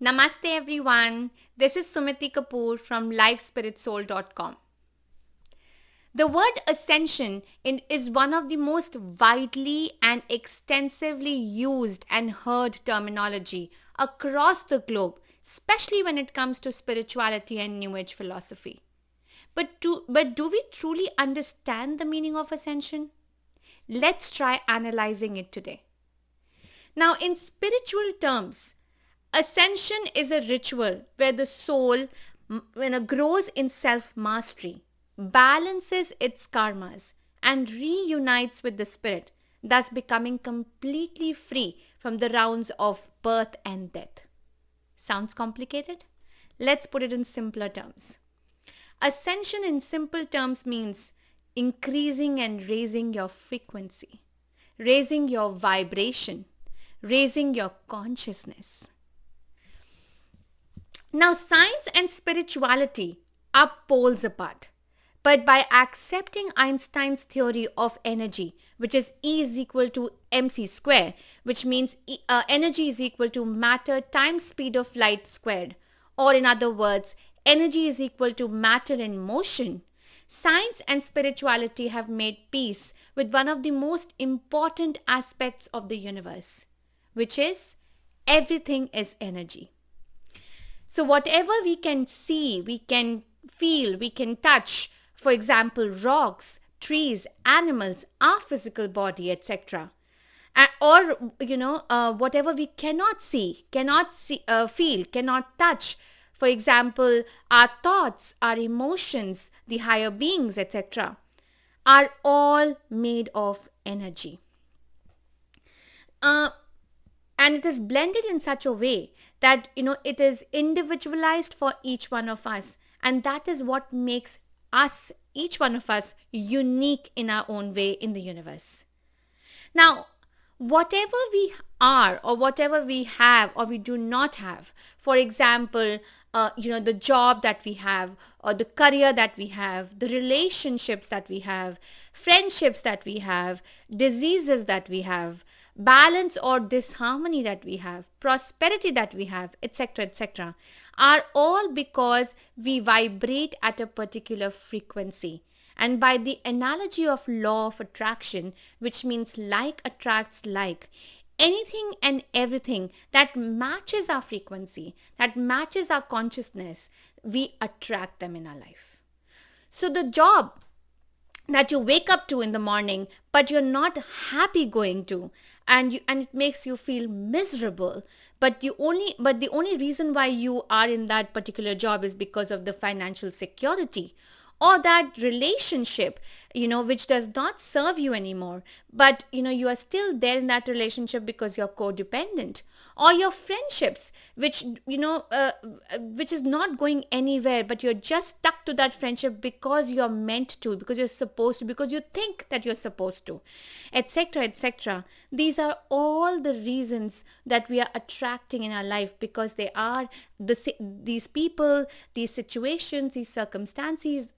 Namaste everyone. This is Sumiti Kapoor from LifeSpiritSoul.com. The word ascension is one of the most widely and extensively used and heard terminology across the globe, especially when it comes to spirituality and New Age philosophy. But do we truly understand the meaning of ascension? Let's try analyzing it today. Now, in spiritual terms, ascension is a ritual where the soul grows in self mastery, balances its karmas, and reunites with the spirit, thus becoming completely free from the rounds of birth and death. Sounds complicated? Let's put it in simpler terms. Ascension in simple terms means increasing and raising your frequency, raising your vibration, raising your consciousness. Now, science and spirituality are poles apart. But by accepting Einstein's theory of energy, which is E is equal to mc square, which means energy is equal to matter times speed of light squared, or in other words, energy is equal to matter in motion, science and spirituality have made peace with one of the most important aspects of the universe, which is everything is energy. So whatever we can see, we can feel, we can touch, for example, rocks, trees, animals, our physical body, etc. Whatever we cannot see, feel, cannot touch, for example, our thoughts, our emotions, the higher beings, etc., are all made of energy. And it is blended in such a way that it is individualized for each one of us, and that is what makes us, each one of us, unique in our own way in the universe. Now, whatever we are or whatever we have or we do not have, for example, the job that we have or the career that we have, the relationships that we have, friendships that we have, diseases that we have, balance or disharmony that we have, prosperity that we have, etc., etc., are all because we vibrate at a particular frequency. And by the analogy of law of attraction, which means like attracts like, anything and everything that matches our frequency, that matches our consciousness, we attract them in our life. So the job that you wake up to in the morning but you're not happy going to, and it makes you feel miserable, but the only reason why you are in that particular job is because of the financial security, or that relationship which does not serve you anymore, but you are still there in that relationship because you're codependent, or your friendships which which is not going anywhere, but you're just stuck to that friendship because you're meant to, because you're supposed to, because you think that you're supposed to, etc., etc. These are all the reasons that we are attracting in our life, because they are these people, these situations, these circumstances,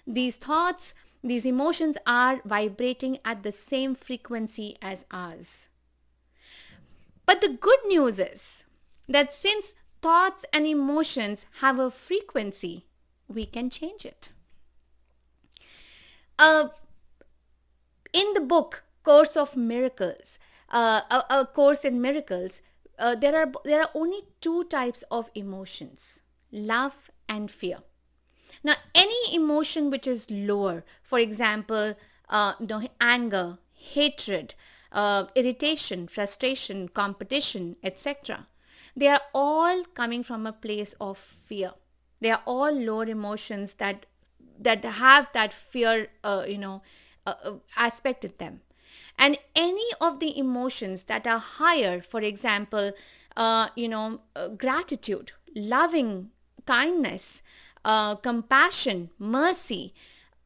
these thoughts, these emotions are vibrating at the same frequency as ours. But the good news is that since thoughts and emotions have a frequency, we can change it. In the book Course of Miracles, a course in miracles, there are only two types of emotions: love and fear. Now, any emotion which is lower, for example, anger, hatred, irritation, frustration, competition, etc., they are all coming from a place of fear. They are all lower emotions that have that fear, aspect in them. And any of the emotions that are higher, for example, gratitude, loving, kindness, compassion, mercy,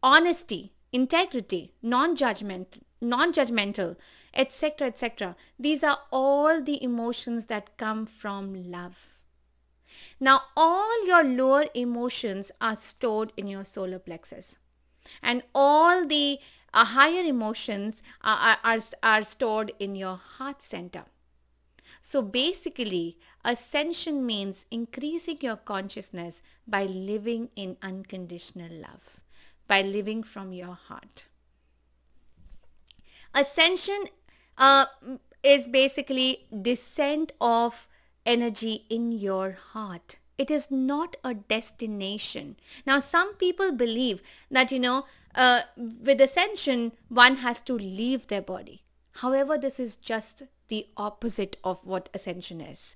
honesty, integrity, non-judgmental, etc., etc. These are all the emotions that come from love. Now, all your lower emotions are stored in your solar plexus, and all the higher emotions are stored in your heart center. So basically, ascension means increasing your consciousness by living in unconditional love, by living from your heart. Ascension uh, is basically descent of energy in your heart. It is not a destination. Now, some people believe that, with ascension, one has to leave their body. However, this is just the opposite of what ascension is.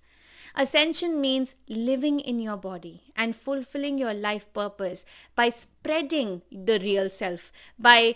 Ascension means living in your body and fulfilling your life purpose by spreading the real self, by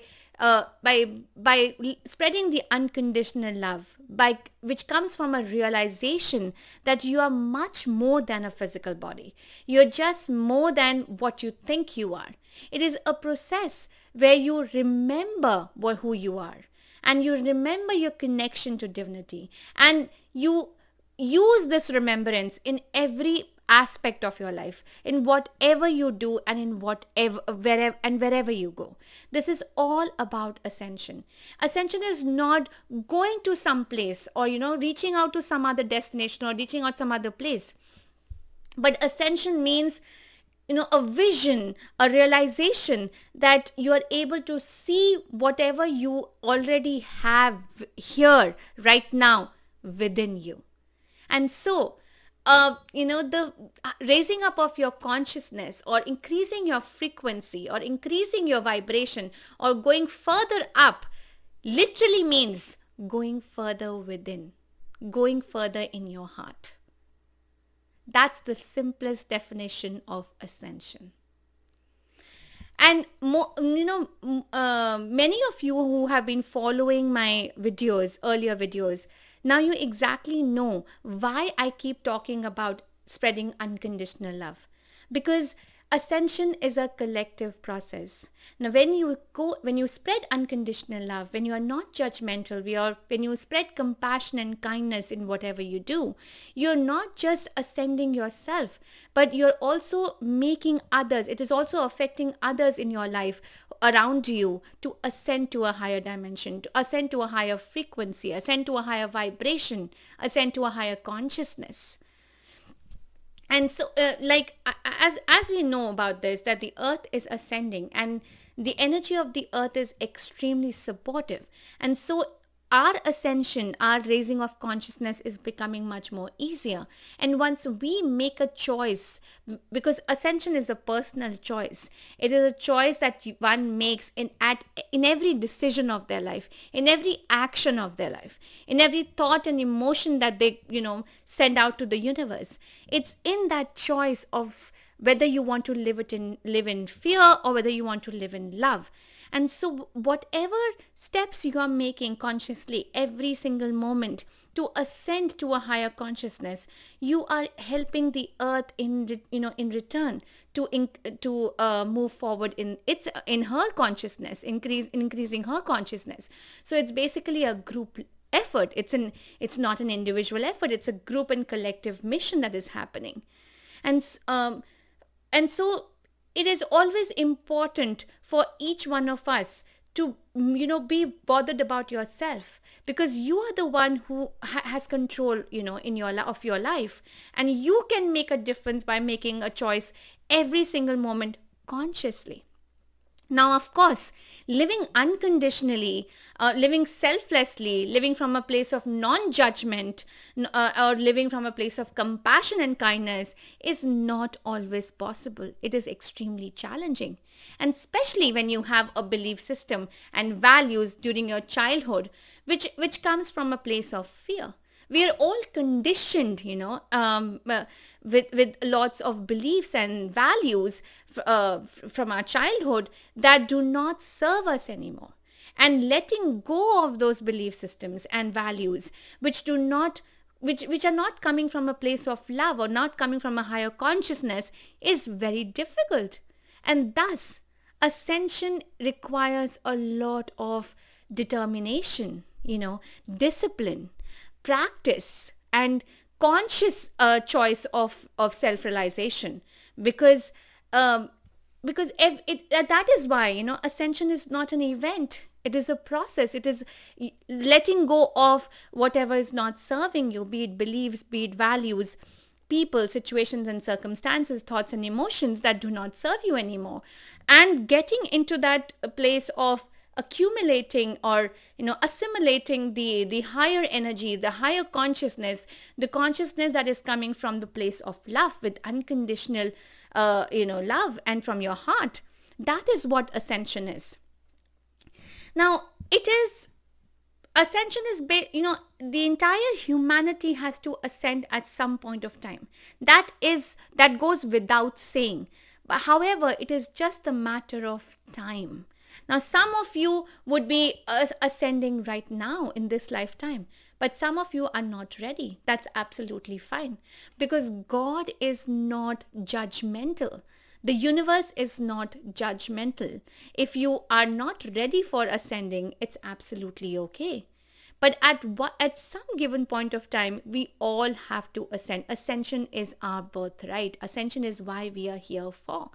spreading the unconditional love, by which comes from a realization that you are much more than a physical body. You're just more than what you think you are. It is a process where you remember who you are, and you remember your connection to divinity, and you use this remembrance in every aspect of your life, in whatever you do, and in wherever you go. This is all about ascension. Ascension is not going to some place, or reaching out to some other destination, or reaching out some other place. But ascension means, a vision, a realization that you are able to see whatever you already have here right now within you. And so, the raising up of your consciousness, or increasing your frequency, or increasing your vibration, or going further up, literally means going further within, going further in your heart. That's the simplest definition of ascension. And many of you who have been following my earlier videos, now you exactly know why I keep talking about spreading unconditional love. Because ascension is a collective process. Now, when you spread unconditional love, when you are not judgmental, when you spread compassion and kindness in whatever you do, you're not just ascending yourself, but you're also making others. It is also affecting others in your life around you to ascend to a higher dimension, to ascend to a higher frequency, ascend to a higher vibration, ascend to a higher consciousness. And so, as we know about this, that the earth is ascending, and the energy of the earth is extremely supportive. And so our ascension, our raising of consciousness is becoming much more easier. And once we make a choice, because ascension is a personal choice, it is a choice that one makes in every decision of their life, in every action of their life, in every thought and emotion that they send out to the universe. It's in that choice of whether you want to live in fear, or whether you want to live in love. And so whatever steps you are making consciously every single moment to ascend to a higher consciousness, you are helping the earth in return to move forward in her consciousness, increasing her consciousness. So it's basically a group effort. It's not an individual effort. It's a group and collective mission that is happening. And so it is always important for each one of us to be bothered about yourself, because you are the one who has control in of your life, and you can make a difference by making a choice every single moment consciously. Now, of course, living unconditionally, living selflessly, living from a place of non-judgment, or living from a place of compassion and kindness is not always possible. It is extremely challenging. And especially when you have a belief system and values during your childhood, which comes from a place of fear. We are all conditioned, with lots of beliefs and values from our childhood that do not serve us anymore. And letting go of those belief systems and values which are not coming from a place of love, or not coming from a higher consciousness, is very difficult. And thus, ascension requires a lot of determination, discipline, practice, and conscious choice of self-realization, because that is why ascension is not an event. It is a process. It is letting go of whatever is not serving you, be it beliefs, be it values, people, situations and circumstances, thoughts and emotions that do not serve you anymore, and getting into that place of accumulating, or assimilating the higher energy, the higher consciousness, the consciousness that is coming from the place of love, with unconditional love, and from your heart. That is what ascension is. Now, it is ascension is the entire humanity has to ascend at some point of time. That goes without saying. But however, it is just a matter of time. Now, some of you would be ascending right now in this lifetime, but some of you are not ready. That's absolutely fine, because God is not judgmental. The universe is not judgmental. If you are not ready for ascending, it's absolutely okay. But at some given point of time, we all have to ascend. Ascension is our birthright. Ascension is why we are here for.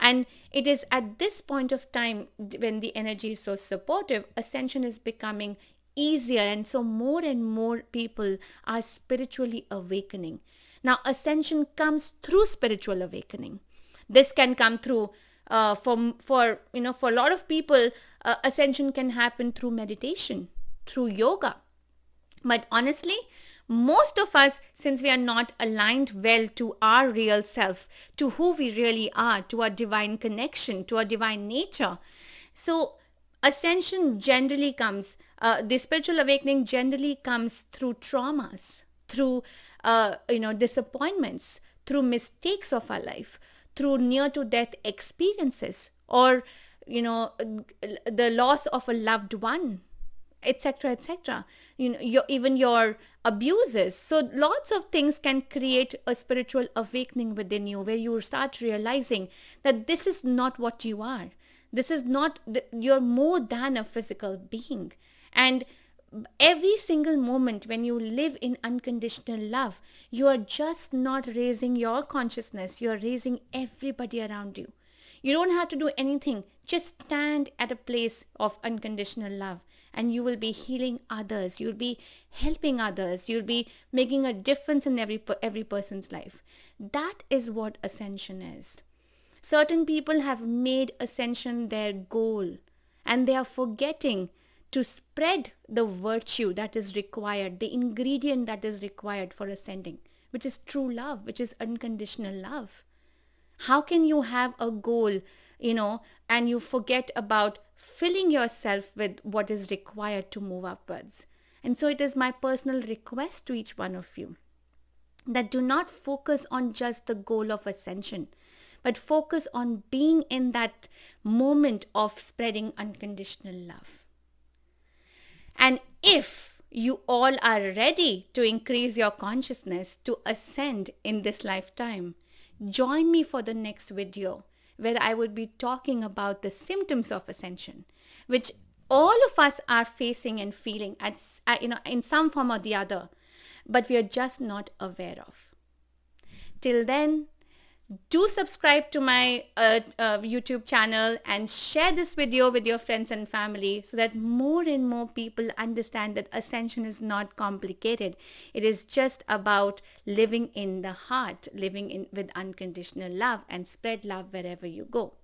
And it is at this point of time, when the energy is so supportive, ascension is becoming easier. And so more and more people are spiritually awakening. Now, ascension comes through spiritual awakening. This can come through for a lot of people, ascension can happen through meditation, through yoga. But honestly, most of us, since we are not aligned well to our real self, to who we really are, to our divine connection, to our divine nature, so ascension generally comes, the spiritual awakening generally comes through traumas, through disappointments, through mistakes of our life, through near to death experiences, or the loss of a loved one, etc., etc. Even your abuses. So lots of things can create a spiritual awakening within you, where you start realizing that this is not what you are. This is not you're more than a physical being. And every single moment when you live in unconditional love, you are just not raising your consciousness, you're raising everybody around you. You don't have to do anything. Just stand at a place of unconditional love, and you will be healing others. You'll be helping others. You'll be making a difference in every person's life. That is what ascension is. Certain people have made ascension their goal, and they are forgetting to spread the virtue that is required, the ingredient that is required for ascending, which is true love, which is unconditional love. How can you have a goal, and you forget about filling yourself with what is required to move upwards? And so it is my personal request to each one of you that do not focus on just the goal of ascension, but focus on being in that moment of spreading unconditional love. And if you all are ready to increase your consciousness, to ascend in this lifetime, join me for the next video, where I would be talking about the symptoms of ascension, which all of us are facing and feeling in some form or the other, but we are just not aware of. Till then, do subscribe to my YouTube channel, and share this video with your friends and family, so that more and more people understand that ascension is not complicated. It is just about living in the heart, with unconditional love, and spread love wherever you go.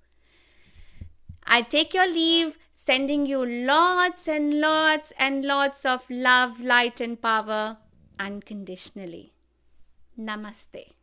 I take your leave, sending you lots and lots and lots of love, light and power unconditionally. Namaste.